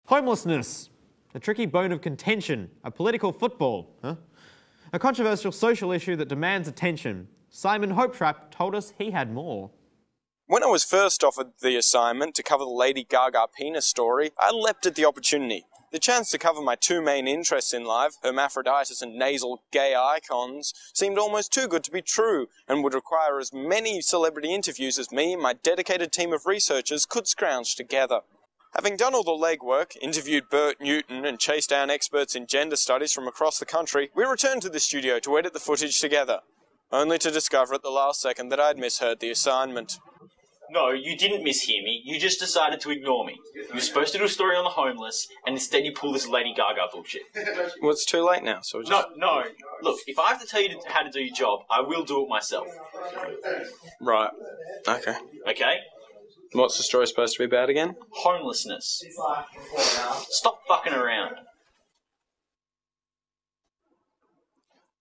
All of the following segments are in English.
Homelessness, a tricky bone of contention, a political football, a controversial social issue that demands attention. Simon Hopetrap told us he had more. When I was first offered the assignment to cover the Lady Gaga penis story, I leapt at the opportunity. The chance to cover my two main interests in life, hermaphroditus and nasal gay icons, seemed almost too good to be true, and would require as many celebrity interviews as me and my dedicated team of researchers could scrounge together. Having done all the legwork, interviewed Bert Newton and chased down experts in gender studies from across the country, we returned to the studio to edit the footage together, only to discover at the last second that I had misheard the assignment. No, you didn't mishear me. You just decided to ignore me. You were supposed to do a story on the homeless, and instead you pull this Lady Gaga bullshit. Well, it's too late now, so just... No. Look, if I have to tell you how to do your job, I will do it myself. Right. Okay. Okay? What's the story supposed to be about again? Homelessness. Stop fucking around.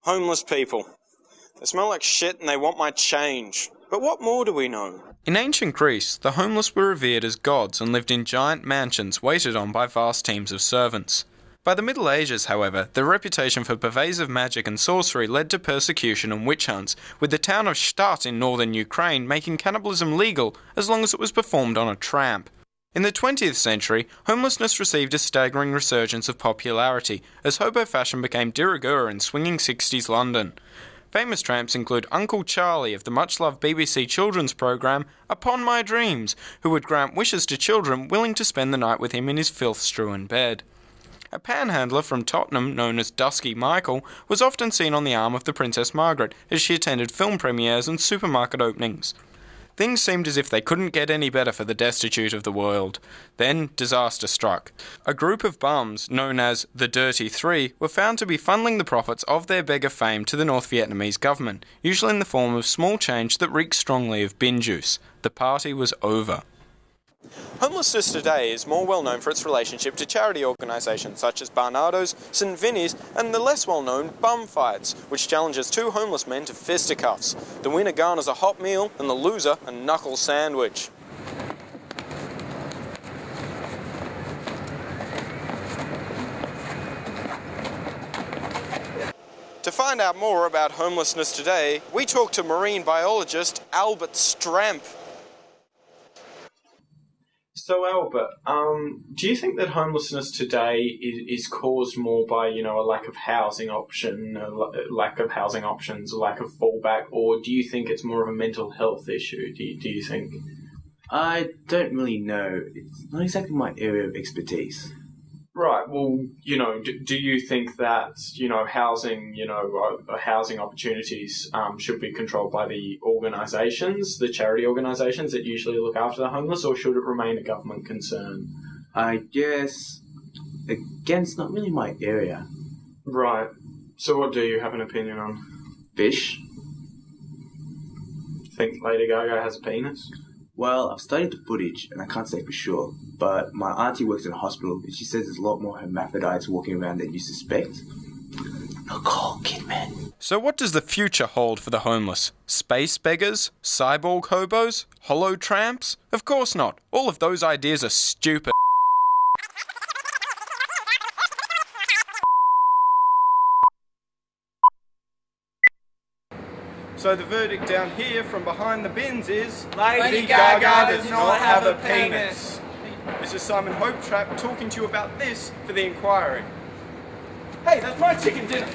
Homeless people. They smell like shit and they want my change. But what more do we know? In ancient Greece, the homeless were revered as gods and lived in giant mansions waited on by vast teams of servants. By the Middle Ages, however, their reputation for pervasive magic and sorcery led to persecution and witch hunts, with the town of Shtat in northern Ukraine making cannibalism legal as long as it was performed on a tramp. In the 20th century, homelessness received a staggering resurgence of popularity as hobo fashion became de rigueur in swinging 60s London. Famous tramps include Uncle Charlie of the much-loved BBC children's programme Upon My Dreams, who would grant wishes to children willing to spend the night with him in his filth-strewn bed. A panhandler from Tottenham known as Dusky Michael was often seen on the arm of the Princess Margaret as she attended film premieres and supermarket openings. Things seemed as if they couldn't get any better for the destitute of the world. Then disaster struck. A group of bums, known as the Dirty Three, were found to be funneling the profits of their beggar fame to the North Vietnamese government, usually in the form of small change that reeked strongly of bin juice. The party was over. Homelessness today is more well known for its relationship to charity organisations such as Barnardo's, St Vinny's and the less well known Bum Fights, which challenges two homeless men to fisticuffs. The winner garners a hot meal and the loser a knuckle sandwich. To find out more about homelessness today, we talked to marine biologist Albert Stramp. So Albert, do you think that homelessness today is caused more by, a lack of housing option, a lack of housing options, a lack of fallback, or do you think it's more of a mental health issue? Do you think? I don't really know. It's not exactly my area of expertise. Right. Well, do you think that, housing, housing opportunities should be controlled by the organisations, the charity organisations that usually look after the homeless, or should it remain a government concern? I guess, again, it's not really my area. Right. So what do you have an opinion on? Fish? Think Lady Gaga has a penis? Well, I've studied the footage, and I can't say for sure, but my auntie works in a hospital, and she says there's a lot more hermaphrodites walking around than you suspect. Nicole Kidman. So what does the future hold for the homeless? Space beggars? Cyborg hobos? Hollow tramps? Of course not. All of those ideas are stupid. So the verdict down here from behind the bins is... Lady Gaga does not have a penis. This is Simon Hopetrap talking to you about this for the inquiry. Hey, that's my chicken dinner!